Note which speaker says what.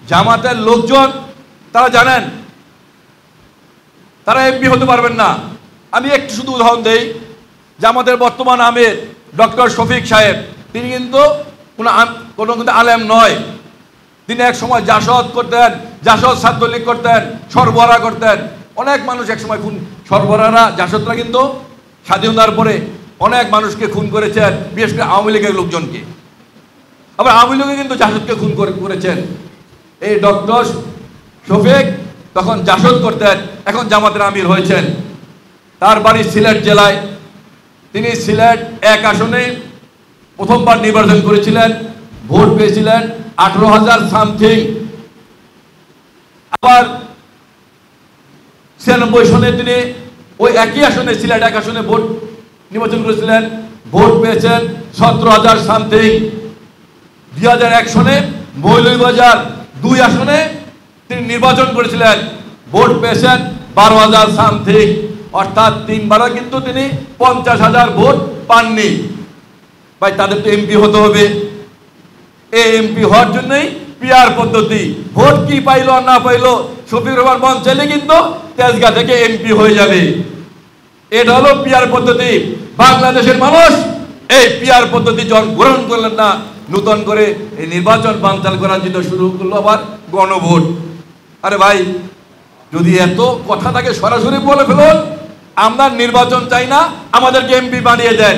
Speaker 1: জামাতের লোকজন তারা জানেন তারা এমপি হতে পারবেন না। আমি একটু শুধু উদাহরণ দেই, জামাতের বর্তমান আমির ডক্টর শফিক সাহেব, তিনি কিন্তু কোনো কিন্তু আলেম নয়। তিনি এক সময় জাসদ করতেন, জাসদ ছাত্রলীগ করতেন, সরবরাহ করতেন। অনেক মানুষ এক সময় খুন, সরবরাহরা জাসদরা কিন্তু স্বাধীনতার পরে অনেক মানুষকে খুন করেছেন, বিশেষ করে আওয়ামী লীগের লোকজনকে। আবার আওয়ামী লীগে কিন্তু জাসদকে খুন করেছেন। এই ডক্টর শফিক তখন জাসদ করতেন, এখন জামাতের আমির হয়েছেন। তার বাড়ি সিলেট জেলায়। তিনি সিলেট 1 আসনে প্রথমবার নির্বাচন করেছিলেন, ভোট পেয়েছিলেন 18,000 সামথিং। আবার 96 সনে তিনি ওই একই আসনে, সিলেট 1 আসনে ভোট নির্বাচন করেছিলেন, ভোট পেয়েছেন 17,000 সামথিং। 2001 সনে মৌলভীবাজার 2 আসনে তিনি নির্বাচন করেছিলেন, ভোট পেয়েছেন 12,000 সামথিং। অর্থাৎ 3বারও কিন্তু তিনি 50,000 ভোট পাননি। ভাই, তাদের তো এমপি হতে হবে। এই এমপি হওয়ার জন্যই পিআর পদ্ধতি। ভোট কি পাইলো আর না পাইলো, শফিকুর রহমান মন চাইলে কিন্তু তেজগাঁ থেকে এমপি হয়ে যাবে। এটা হলো পিআর পদ্ধতি। বাংলাদেশের মানুষ এই পিআর পদ্ধতি যখন গ্রহণ করলেন না, নতুন করে এই নির্বাচন বানচাল করার জন্য শুরু করলো আবার গণভোট। আরে ভাই, যদি এত কথা থাকে সরাসরি বলে ফেলুন, আমরা নির্বাচন চাই না, আমাদেরকে এমপি বানিয়ে দেন।